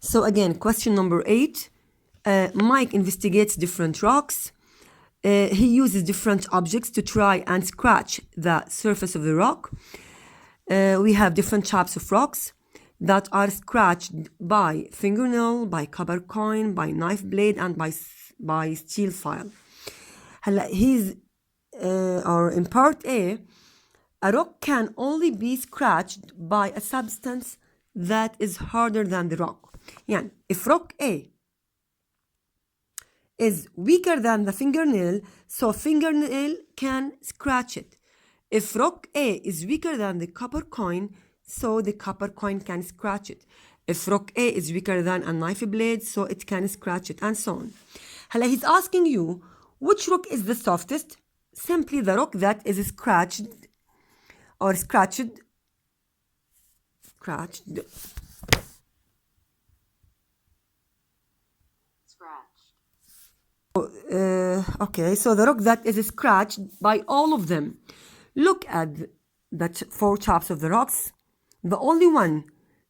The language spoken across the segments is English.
So again, question number 8. Mike investigates different rocks. He uses different objects to try and scratch the surface of the rock. We have different types of rocks that are scratched by fingernail, by copper coin, by knife blade, and by steel file. Or in part A, a rock can only be scratched by a substance that is harder than the rock. يعني if rock A is weaker than the fingernail, so fingernail can scratch it. If rock A is weaker than the copper coin, so the copper coin can scratch it. If rock A is weaker than a knife blade, so it can scratch it, and so on. He's asking you, which rock is the softest? Simply the rock that is scratched. Okay, so the rock that is scratched by all of them. Look at the 4 types of the rocks. The only one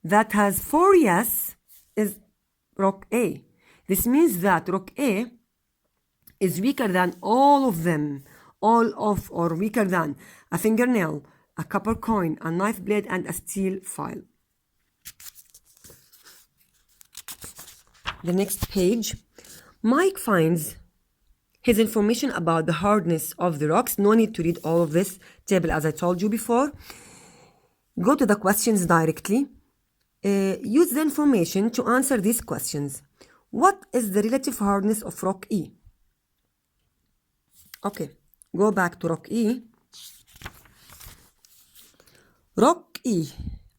that has 4 yes is rock A. This means that rock A is weaker than all of them, or weaker than a fingernail, a copper coin, a knife blade, and a steel file. The next page. Mike finds his information about the hardness of the rocks. No need to read all of this table as I told you before. Go to the questions directly. Use the information to answer these questions. What is the relative hardness of rock E? Okay, go back to rock E. Rock E,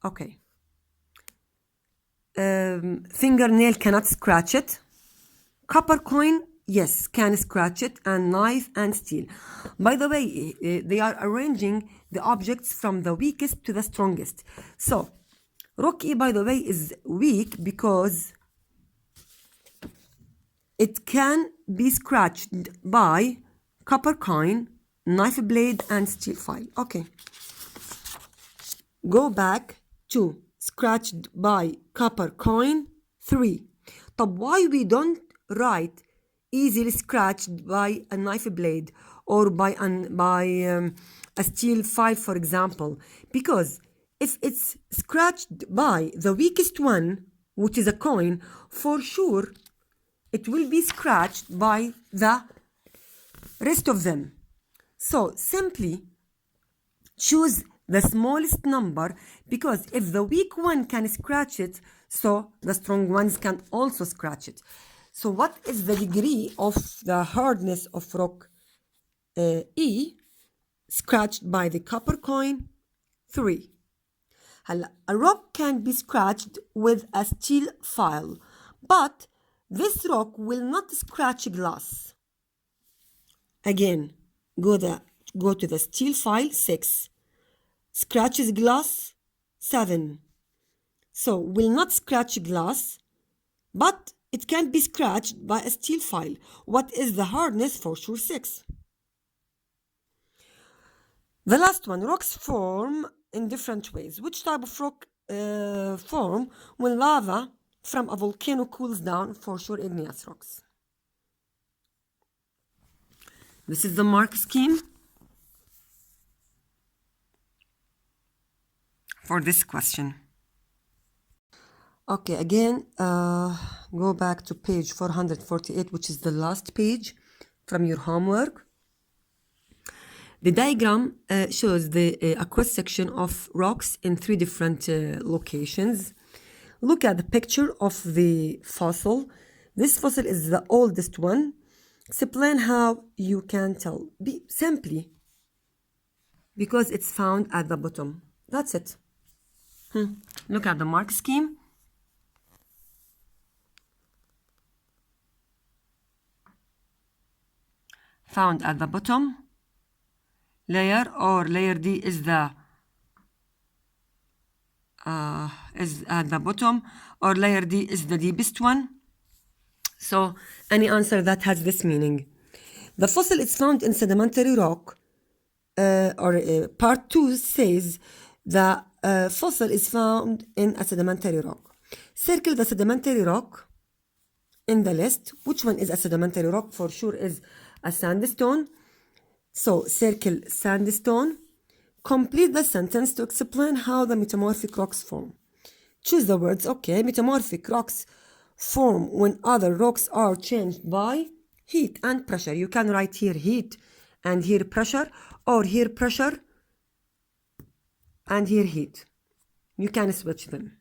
okay. Fingernail cannot scratch it. Copper coin, yes, can scratch it, and knife and steel. By the way, they are arranging the objects from the weakest to the strongest. So, rock E, by the way, is weak because it can be scratched by copper coin, knife blade, and steel file. Okay. Go back to scratched by copper coin 3. طب why we don't write easily scratched by a knife blade or by a steel file, for example? Because if it's scratched by the weakest one, which is a coin, for sure it will be scratched by the rest of them. So simply choose the smallest number, because if the weak one can scratch it, so the strong ones can also scratch it. So what is the degree of the hardness of rock E scratched by the copper coin? 3. A rock can be scratched with a steel file, but this rock will not scratch glass. Again, go to the steel file 6. Scratches glass 7. So will not scratch glass, but it can be scratched by a steel file. What is the hardness? For sure 6. The last one, rocks form in different ways. Which type of rock form when lava from a volcano cools down? For sure igneous rocks. This is the mark scheme for this question. Okay, again, go back to page 448, which is the last page from your homework. The diagram shows a cross-section of rocks in 3 different locations. Look at the picture of the fossil. This fossil is the oldest one. Explain how you can tell. Simply because it's found at the bottom. That's it. Look at the mark scheme. Found at the bottom layer, or layer D is at the bottom, or layer D is the deepest one. So any answer that has this meaning. The fossil is found in sedimentary rock, part 2 says the fossil is found in a sedimentary rock. Circle the sedimentary rock in the list. Which one is a sedimentary rock? For sure is a sandstone. So circle sandstone. Complete the sentence to explain how the metamorphic rocks form. Choose the words. Okay, metamorphic rocks form when other rocks are changed by heat and pressure. You can write here heat and here pressure, or here pressure and here heat. You can switch them.